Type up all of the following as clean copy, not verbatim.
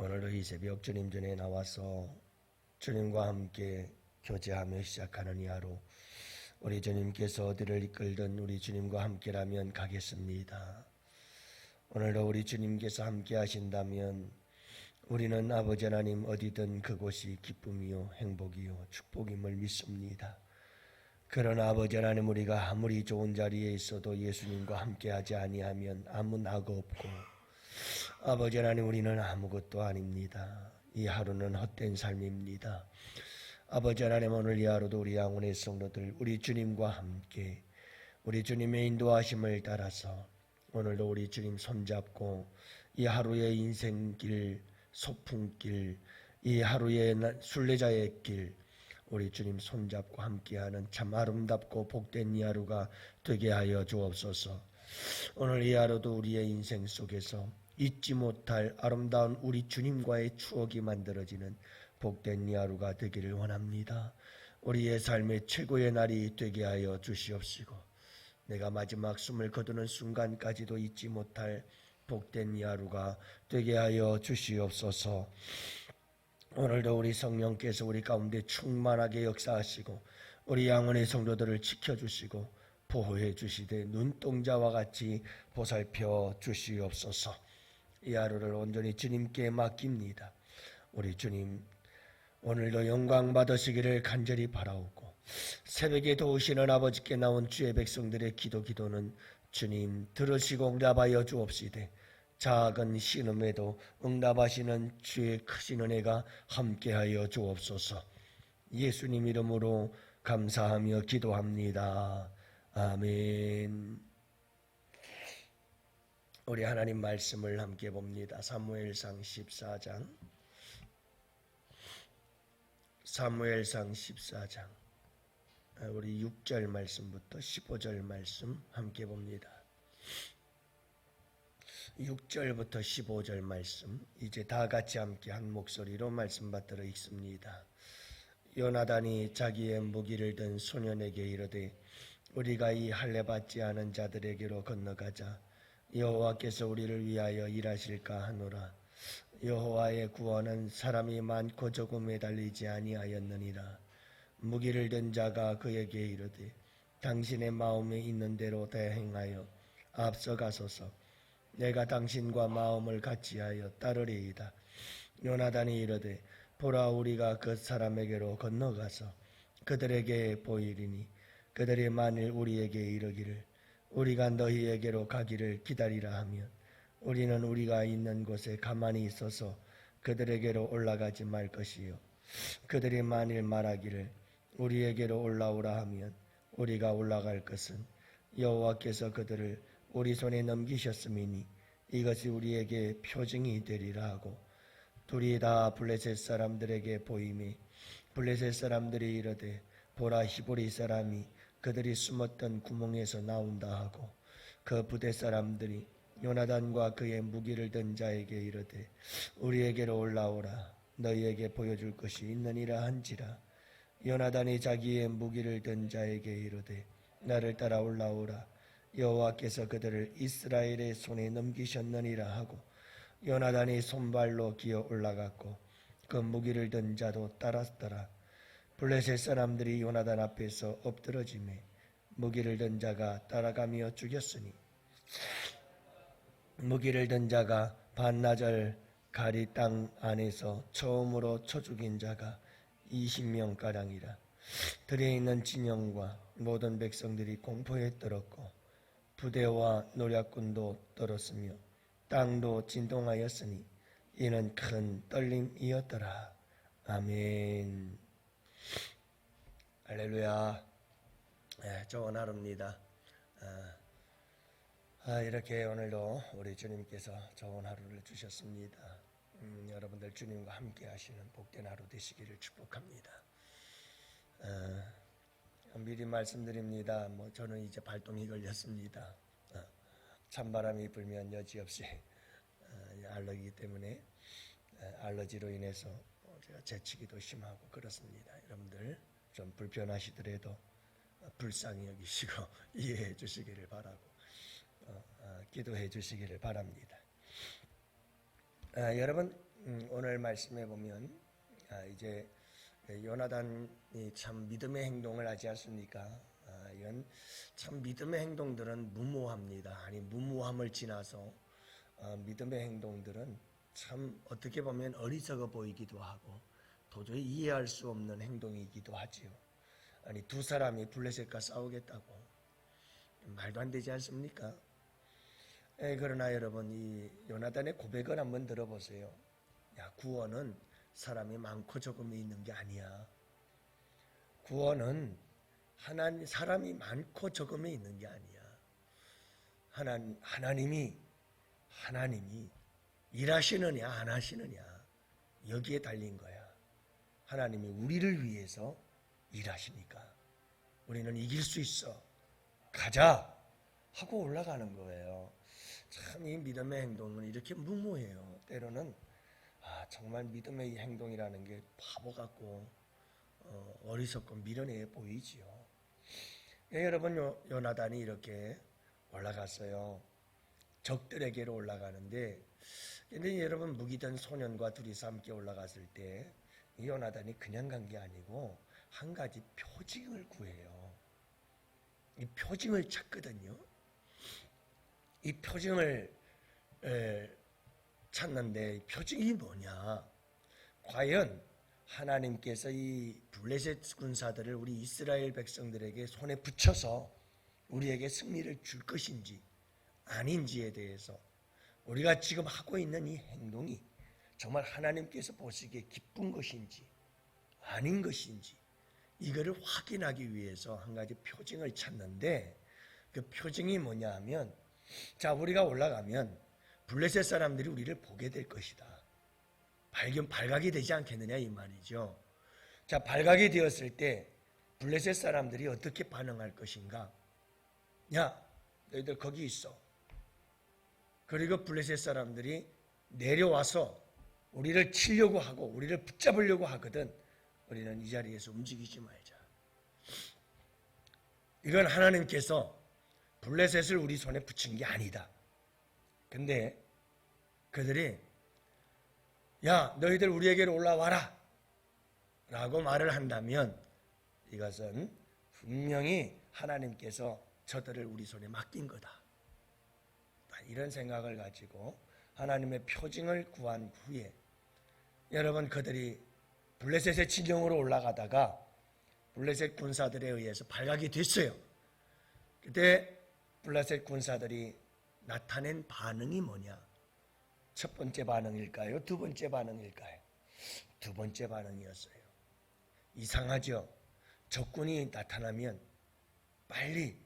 오늘도 이 새벽 주님 전에 나와서 주님과 함께 교제하며 시작하는 이 하루, 우리 주님께서 어디를 이끌든 우리 주님과 함께라면 가겠습니다. 오늘도 우리 주님께서 함께 하신다면 우리는 아버지 하나님 어디든 그곳이 기쁨이요 행복이요 축복임을 믿습니다. 그러나 아버지 하나님, 우리가 아무리 좋은 자리에 있어도 예수님과 함께하지 아니하면 아무 낙오 없고, 아버지 하나님, 우리는 아무것도 아닙니다. 이 하루는 헛된 삶입니다. 아버지 하나님, 오늘 이 하루도 우리 양원의 성도들, 우리 주님과 함께 우리 주님의 인도하심을 따라서 오늘도 우리 주님 손잡고 이 하루의 인생길, 소풍길, 이 하루의 순례자의 길, 우리 주님 손잡고 함께하는 참 아름답고 복된 이 하루가 되게 하여 주옵소서. 오늘 이 하루도 우리의 인생 속에서 잊지 못할 아름다운 우리 주님과의 추억이 만들어지는 복된 이 하루가 되기를 원합니다. 우리의 삶의 최고의 날이 되게 하여 주시옵시고, 내가 마지막 숨을 거두는 순간까지도 잊지 못할 복된 이 하루가 되게 하여 주시옵소서. 오늘도 우리 성령께서 우리 가운데 충만하게 역사하시고 우리 양원의 성도들을 지켜주시고 보호해 주시되 눈동자와 같이 보살펴 주시옵소서. 이 하루를 온전히 주님께 맡깁니다. 우리 주님, 오늘도 영광 받으시기를 간절히 바라오고, 새벽에 도우시는 아버지께 나온 주의 백성들의 기도는 주님 들으시고 응답하여 주옵시되, 작은 신음에도 응답하시는 주의 크신 은혜가 함께하여 주옵소서. 예수님 이름으로 감사하며 기도합니다. 아멘. 우리 하나님 말씀을 함께 봅니다. 사무엘상 14장, 사무엘상 14장, 우리 6절 말씀부터 15절 말씀 함께 봅니다. 6절부터 15절 말씀, 이제 다 같이 함께 한 목소리로 말씀 받들어 읽습니다. 요나단이 자기의 무기를 든 소년에게 이르되, 우리가 이 할례 받지 않은 자들에게로 건너가자. 여호와께서 우리를 위하여 일하실까 하노라. 여호와의 구원은 사람이 많고 적음에 달리지 아니하였느니라. 무기를 든 자가 그에게 이르되, 당신의 마음에 있는 대로 대행하여 앞서가소서. 내가 당신과 마음을 같이하여 따르리이다. 요나단이 이르되, 보라, 우리가 그 사람에게로 건너가서 그들에게 보이리니 그들이 만일 우리에게 이르기를 우리가 너희에게로 가기를 기다리라 하면 우리는 우리가 있는 곳에 가만히 있어서 그들에게로 올라가지 말 것이요, 그들이 만일 말하기를 우리에게로 올라오라 하면 우리가 올라갈 것은 여호와께서 그들을 우리 손에 넘기셨음이니 이것이 우리에게 표징이 되리라 하고, 둘이 다 블레셋 사람들에게 보임이 블레셋 사람들이 이르되, 보라, 히브리 사람이 그들이 숨었던 구멍에서 나온다 하고, 그 부대 사람들이 요나단과 그의 무기를 든 자에게 이르되, 우리에게로 올라오라. 너희에게 보여줄 것이 있느니라 한지라. 요나단이 자기의 무기를 든 자에게 이르되, 나를 따라 올라오라. 여호와께서 그들을 이스라엘의 손에 넘기셨느니라 하고, 요나단이 손발로 기어 올라갔고 그 무기를 든 자도 따랐더라. 블레셋 사람들이 요나단 앞에서 엎드러지매 무기를 든 자가 따라가며 죽였으니, 무기를 든 자가 반나절 가리 땅 안에서 처음으로 쳐 죽인 자가 20명가량이라. 들에 있는 진영과 모든 백성들이 공포에 떨었고 부대와 노략군도 떨었으며 땅도 진동하였으니 이는 큰 떨림이었더라. 아멘. 할렐루야. 좋은 하루입니다. 이렇게 오늘도 우리 주님께서 좋은 하루를 주셨습니다. 여러분들 주님과 함께 하시는 복된 하루 되시기를 축복합니다. 미리 말씀드립니다. 저는 이제 발동이 걸렸습니다. 찬바람이 불면 여지없이 알러기 때문에 알러지로 인해서 제가 재치기도 심하고 그렇습니다. 여러분들 좀 불편하시더라도 불쌍히 여기시고 이해해 주시기를 바라고 기도해 주시기를 바랍니다. 여러분, 오늘 말씀해 보면 이제 요나단이 참 믿음의 행동을 하지 않습니까? 이건 참 믿음의 행동들은 무모합니다. 아니 무모함을 지나서 믿음의 행동들은 참 어떻게 보면 어리석어 보이기도 하고 도저히 이해할 수 없는 행동이기도 하지요. 아니 두 사람이 블레셋과 싸우겠다고 말도 안 되지 않습니까? 그러나 여러분 이 요나단의 고백을 한번 들어보세요. 야, 구원은 사람이 많고 적음이 있는 게 아니야. 구원은 사람이 많고 적음이 있는 게 아니야. 하나님이 일하시느냐 안 하시느냐 여기에 달린 거야. 하나님이 우리를 위해서 일하시니까 우리는 이길 수 있어. 가자 하고 올라가는 거예요. 참 이 믿음의 행동은 이렇게 무모해요. 때로는 정말 믿음의 행동이라는 게 바보 같고 어리석고 미련해 보이지요. 여러분 요나단이 이렇게 올라갔어요. 적들에게로 올라가는데 근데 여러분 무기든 소년과 둘이서 함께 올라갔을 때 이 요나단이 그냥 간 게 아니고 한 가지 표징을 구해요. 이 표징을 찾거든요. 이 표징을 찾는데 표징이 뭐냐? 과연 하나님께서 이 블레셋 군사들을 우리 이스라엘 백성들에게 손에 붙여서 우리에게 승리를 줄 것인지 아닌지에 대해서 우리가 지금 하고 있는 이 행동이 정말 하나님께서 보시기에 기쁜 것인지 아닌 것인지 이거를 확인하기 위해서 한 가지 표징을 찾는데 그 표징이 뭐냐 하면 자 우리가 올라가면 블레셋 사람들이 우리를 보게 될 것이다. 발각이 되지 않겠느냐 이 말이죠. 자 발각이 되었을 때 블레셋 사람들이 어떻게 반응할 것인가? 야 너희들 거기 있어. 그리고 블레셋 사람들이 내려와서 우리를 치려고 하고 우리를 붙잡으려고 하거든 우리는 이 자리에서 움직이지 말자. 이건 하나님께서 블레셋을 우리 손에 붙인 게 아니다. 근데 그들이 야 너희들 우리에게로 올라와라 라고 말을 한다면 이것은 분명히 하나님께서 저들을 우리 손에 맡긴 거다. 이런 생각을 가지고 하나님의 표징을 구한 후에 여러분 그들이 블레셋의 진영으로 올라가다가 블레셋 군사들에 의해서 발각이 됐어요. 그때 블레셋 군사들이 나타낸 반응이 뭐냐? 첫 번째 반응일까요? 두 번째 반응일까요? 두 번째 반응이었어요. 이상하죠? 적군이 나타나면 빨리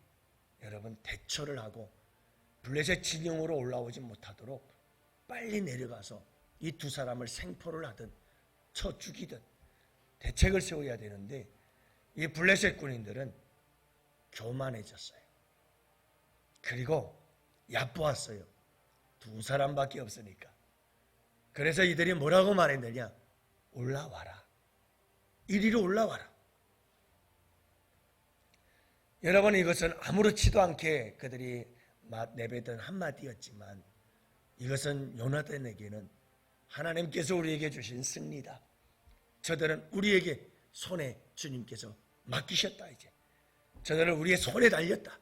여러분 대처를 하고 블레셋 진영으로 올라오지 못하도록 빨리 내려가서 이 두 사람을 생포를 하든 쳐 죽이든 대책을 세워야 되는데 이 블레셋 군인들은 교만해졌어요. 그리고 얕보았어요. 두 사람밖에 없으니까. 그래서 이들이 뭐라고 말했느냐? 올라와라. 이리로 올라와라. 여러분 이것은 아무렇지도 않게 그들이 내뱉은 한마디였지만 이것은 요나단에게는 하나님께서 우리에게 주신 승리다. 저들은 우리에게 손에 주님께서 맡기셨다. 이제 저들은 우리의 손에 달렸다.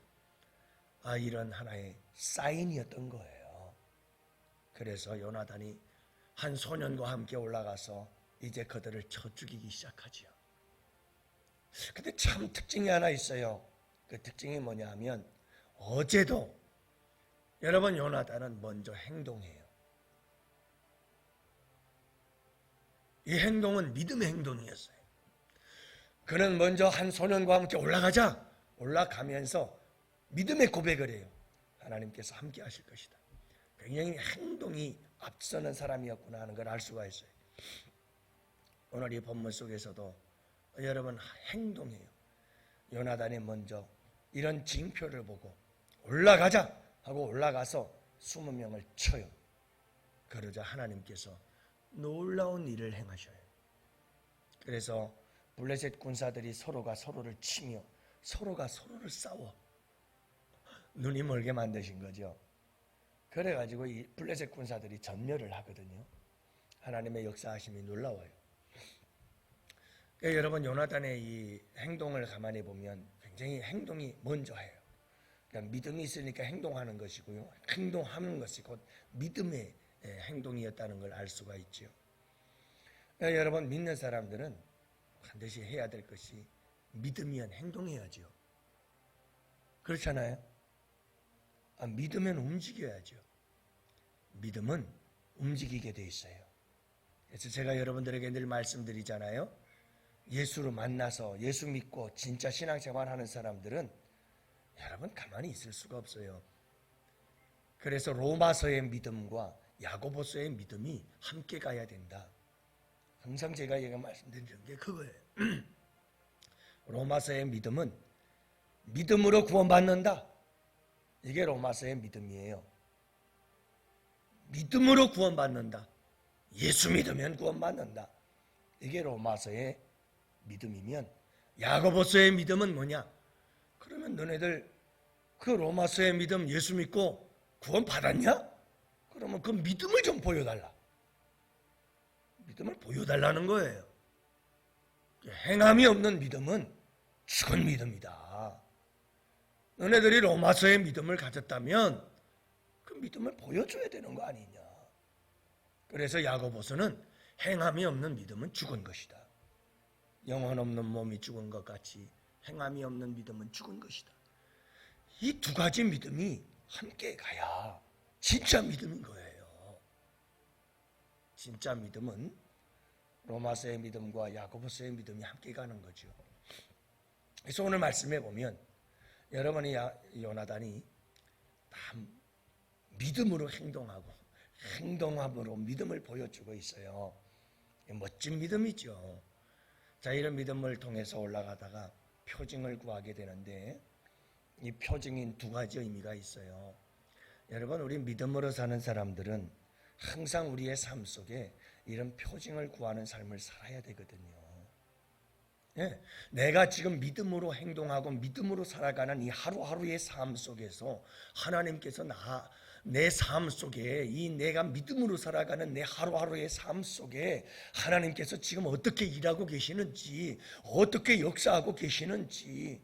이런 하나의 사인이었던 거예요. 그래서 요나단이 한 소년과 함께 올라가서 이제 그들을 쳐 죽이기 시작하지요. 근데 참 특징이 하나 있어요. 그 특징이 뭐냐 하면 어제도 여러분 요나단은 먼저 행동해요. 이 행동은 믿음의 행동이었어요. 그는 먼저 한 소년과 함께 올라가면서 믿음의 고백을 해요. 하나님께서 함께 하실 것이다. 굉장히 행동이 앞서는 사람이었구나 하는 걸 알 수가 있어요. 오늘 이 본문 속에서도 여러분 행동해요. 요나단이 먼저 이런 징표를 보고 올라가자 하고 올라가서 20명을 쳐요. 그러자 하나님께서 놀라운 일을 행하셔요. 그래서 블레셋 군사들이 서로가 서로를 치며 서로가 서로를 싸워 눈이 멀게 만드신 거죠. 그래가지고 이 블레셋 군사들이 전멸을 하거든요. 하나님의 역사하심이 놀라워요. 그러니까 여러분 요나단의 이 행동을 가만히 보면 굉장히 행동이 먼저 해요. 그러니까 믿음이 있으니까 행동하는 것이고요. 행동하는 것이 곧 믿음의 행동이었다는 걸 알 수가 있죠. 그러니까 여러분 믿는 사람들은 반드시 해야 될 것이 믿으면 행동해야죠. 그렇잖아요. 믿으면 움직여야죠. 믿음은 움직이게 돼 있어요. 그래서 제가 여러분들에게 늘 말씀드리잖아요. 예수를 만나서 예수 믿고 진짜 신앙생활하는 사람들은 여러분 가만히 있을 수가 없어요. 그래서 로마서의 믿음과 야고보서의 믿음이 함께 가야 된다. 항상 제가 말씀드리는 게 그거예요. 로마서의 믿음은 믿음으로 구원받는다. 이게 로마서의 믿음이에요. 믿음으로 구원받는다. 예수 믿으면 구원받는다. 이게 로마서의 믿음이면 야고보서의 믿음은 뭐냐? 그러면 너네들 그 로마서의 믿음 예수 믿고 구원받았냐? 그러면 그 믿음을 좀 보여달라. 믿음을 보여달라는 거예요. 행함이 없는 믿음은 죽은 믿음이다. 너네들이 로마서의 믿음을 가졌다면 그 믿음을 보여줘야 되는 거 아니냐. 그래서 야고보서는 행함이 없는 믿음은 죽은 것이다. 영혼 없는 몸이 죽은 것 같이 행함이 없는 믿음은 죽은 것이다. 이 두 가지 믿음이 함께 가야 진짜 믿음인 거예요. 진짜 믿음은 로마서의 믿음과 야고보서의 믿음이 함께 가는 거죠. 그래서 오늘 말씀해 보면 여러분이 요나단이 다 믿음으로 행동하고 행동함으로 믿음을 보여주고 있어요. 멋진 믿음이죠. 자, 이런 믿음을 통해서 올라가다가 표징을 구하게 되는데 이 표징인 두 가지 의미가 있어요. 여러분 우리 믿음으로 사는 사람들은 항상 우리의 삶 속에 이런 표징을 구하는 삶을 살아야 되거든요. 예, 내가 지금 믿음으로 행동하고 믿음으로 살아가는 이 하루하루의 삶 속에서 하나님께서 내 삶 속에 이 내가 믿음으로 살아가는 내 하루하루의 삶 속에 하나님께서 지금 어떻게 일하고 계시는지 어떻게 역사하고 계시는지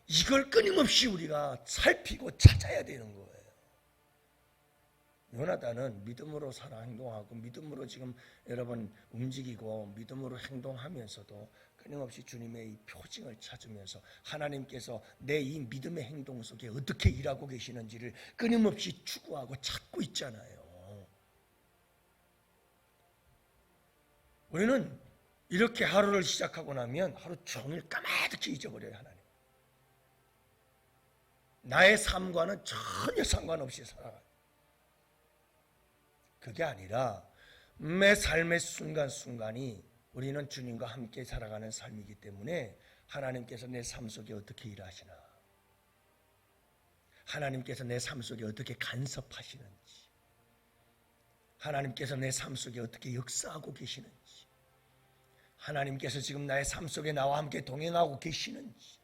이걸 끊임없이 우리가 살피고 찾아야 되는 거예요. 요나단은 믿음으로 살아 행동하고 믿음으로 지금 여러분 움직이고 믿음으로 행동하면서도 끊임없이 주님의 이 표징을 찾으면서 하나님께서 내 이 믿음의 행동 속에 어떻게 일하고 계시는지를 끊임없이 추구하고 찾고 있잖아요. 우리는 이렇게 하루를 시작하고 나면 하루 종일 까마득히 잊어버려요. 하나님 나의 삶과는 전혀 상관없이 살아가요. 그게 아니라 매 삶의 순간순간이 우리는 주님과 함께 살아가는 삶이기 때문에 하나님께서 내 삶 속에 어떻게 일하시나, 하나님께서 내 삶 속에 어떻게 간섭하시는지, 하나님께서 내 삶 속에 어떻게 역사하고 계시는지, 하나님께서 지금 나의 삶 속에 나와 함께 동행하고 계시는지,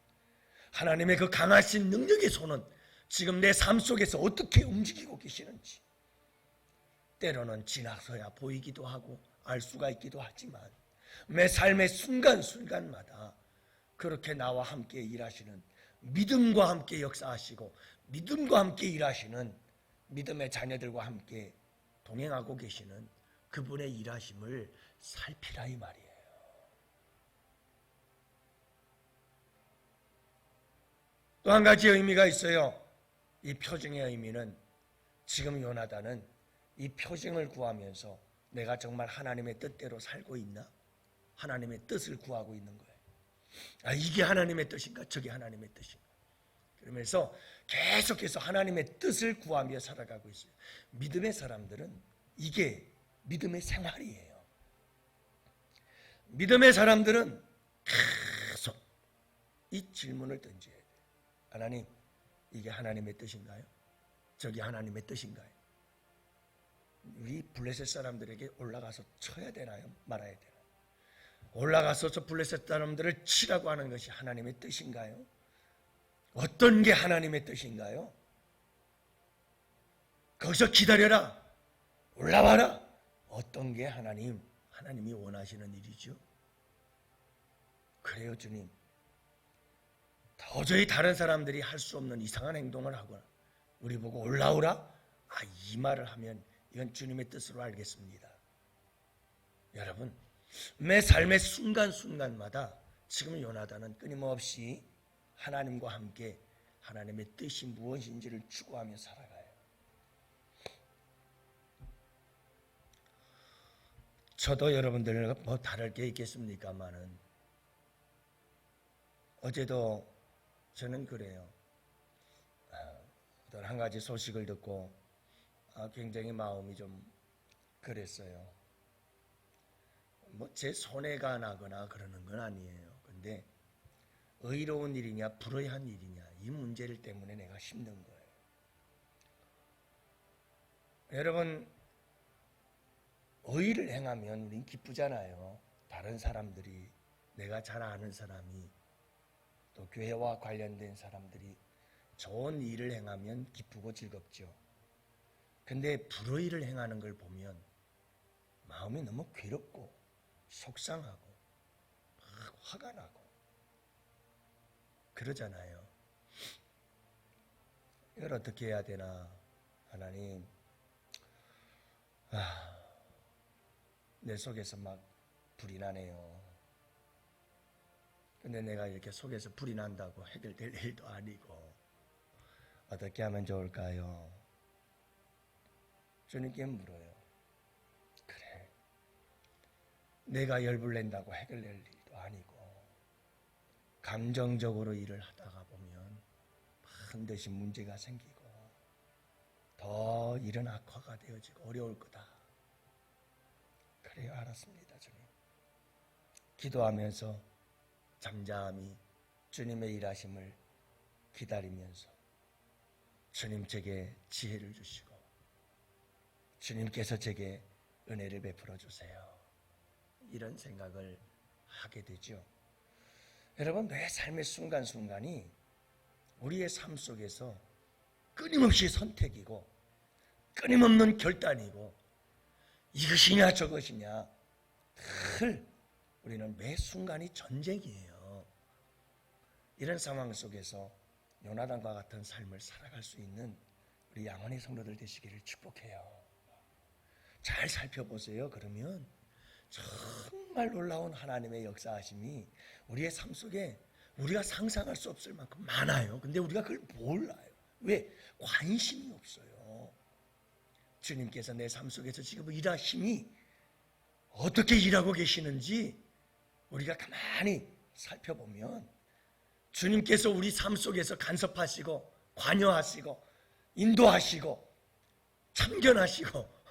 하나님의 그 강하신 능력의 손은 지금 내 삶 속에서 어떻게 움직이고 계시는지 때로는 지나서야 보이기도 하고 알 수가 있기도 하지만 매 삶의 순간순간마다 그렇게 나와 함께 일하시는, 믿음과 함께 역사하시고 믿음과 함께 일하시는, 믿음의 자녀들과 함께 동행하고 계시는 그분의 일하심을 살피라 이 말이에요. 또 한 가지 의미가 있어요. 이 표징의 의미는 지금 요나단은 이 표징을 구하면서 내가 정말 하나님의 뜻대로 살고 있나? 하나님의 뜻을 구하고 있는 거예요. 이게 하나님의 뜻인가? 저게 하나님의 뜻인가? 그러면서 계속해서 하나님의 뜻을 구하며 살아가고 있어요. 믿음의 사람들은 이게 믿음의 생활이에요. 믿음의 사람들은 계속 이 질문을 던져야 돼요. 하나님, 이게 하나님의 뜻인가요? 저게 하나님의 뜻인가요? 우리 블레셋 사람들에게 올라가서 쳐야 되나요? 말아야 되나요? 올라가서 저 블레셋 사람들을 치라고 하는 것이 하나님의 뜻인가요? 어떤 게 하나님의 뜻인가요? 거기서 기다려라, 올라와라, 어떤 게 하나님이 원하시는 일이죠? 그래요, 주님. 도저히 다른 사람들이 할 수 없는 이상한 행동을 하거나 우리 보고 올라오라? 이 말을 하면 이건 주님의 뜻으로 알겠습니다. 여러분, 매 삶의 순간순간마다 지금 요나단은 끊임없이 하나님과 함께 하나님의 뜻이 무엇인지를 추구하며 살아가요. 저도 여러분들과 뭐 다를 게 있겠습니까마는 어제도 저는 그래요. 어떤 한 가지 소식을 듣고 굉장히 마음이 좀 그랬어요. 뭐 제 손해가 나거나 그러는 건 아니에요. 근데 의로운 일이냐 불의한 일이냐 이 문제를 때문에 내가 힘든 거예요. 여러분, 의를 행하면 우린 기쁘잖아요. 다른 사람들이, 내가 잘 아는 사람이, 또 교회와 관련된 사람들이 좋은 일을 행하면 기쁘고 즐겁죠. 근데 불의를 행하는 걸 보면 마음이 너무 괴롭고 속상하고 화가 나고 그러잖아요. 이걸 어떻게 해야 되나? 하나님, 내 속에서 막 불이 나네요. 근데 내가 이렇게 속에서 불이 난다고 해결될 일도 아니고 어떻게 하면 좋을까요? 주님께 물어요. 그래, 내가 열불 낸다고 해결될 일도 아니고 감정적으로 일을 하다가 보면 반드시 문제가 생기고 더 일은 악화가 되어지고 어려울 거다. 그래요, 알았습니다, 주님. 기도하면서 잠잠히 주님의 일하심을 기다리면서 주님 제게 지혜를 주시고 주님께서 제게 은혜를 베풀어 주세요. 이런 생각을 하게 되죠. 여러분, 매 삶의 순간순간이 우리의 삶 속에서 끊임없이 선택이고 끊임없는 결단이고 이것이냐 저것이냐 늘 우리는 매 순간이 전쟁이에요. 이런 상황 속에서 요나단과 같은 삶을 살아갈 수 있는 우리 양원의 성도들 되시기를 축복해요. 잘 살펴보세요. 그러면 정말 놀라운 하나님의 역사하심이 우리의 삶 속에 우리가 상상할 수 없을 만큼 많아요. 근데 우리가 그걸 몰라요. 왜? 관심이 없어요. 주님께서 내 삶 속에서 지금 일하심이 어떻게 일하고 계시는지 우리가 가만히 살펴보면 주님께서 우리 삶 속에서 간섭하시고 관여하시고 인도하시고 참견하시고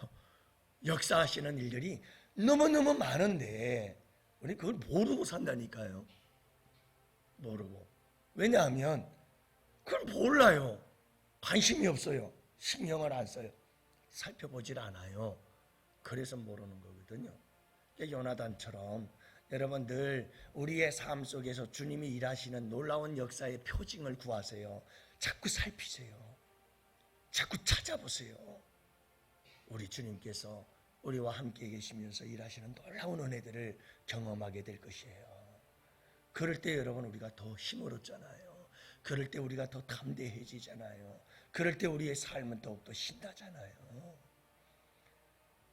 역사하시는 일들이 너무너무 많은데 우리 그걸 모르고 산다니까요. 모르고. 왜냐하면 그걸 몰라요. 관심이 없어요. 신경을 안 써요. 살펴보질 않아요. 그래서 모르는 거거든요. 요나단처럼 여러분 늘 우리의 삶 속에서 주님이 일하시는 놀라운 역사의 표징을 구하세요. 자꾸 살피세요. 자꾸 찾아보세요. 우리 주님께서 우리와 함께 계시면서 일하시는 놀라운 은혜들을 경험하게 될 것이에요. 그럴 때 여러분 우리가 더 힘을 얻잖아요. 그럴 때 우리가 더 담대해지잖아요. 그럴 때 우리의 삶은 더욱더 신나잖아요.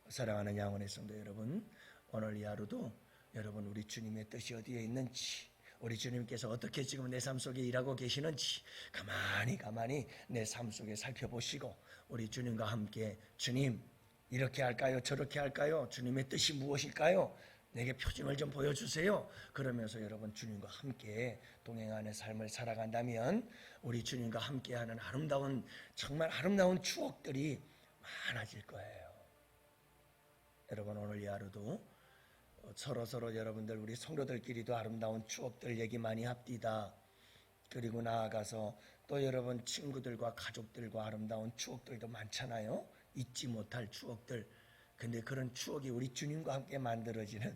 사랑하는 양원의 성도 여러분, 오늘 이 하루도 여러분 우리 주님의 뜻이 어디에 있는지, 우리 주님께서 어떻게 지금 내 삶 속에 일하고 계시는지 가만히 내 삶 속에 살펴보시고 우리 주님과 함께 주님 이렇게 할까요? 저렇게 할까요? 주님의 뜻이 무엇일까요? 내게 표징을 좀 보여주세요. 그러면서 여러분 주님과 함께 동행하는 삶을 살아간다면 우리 주님과 함께하는 아름다운 정말 아름다운 추억들이 많아질 거예요. 여러분 오늘 이 하루도 서로 여러분들 우리 성도들끼리도 아름다운 추억들 얘기 많이 합디다. 그리고 나아가서 또 여러분 친구들과 가족들과 아름다운 추억들도 많잖아요. 잊지 못할 추억들. 근데 그런 추억이 우리 주님과 함께 만들어지는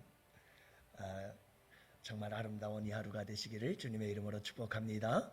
정말 아름다운 이 하루가 되시기를 주님의 이름으로 축복합니다.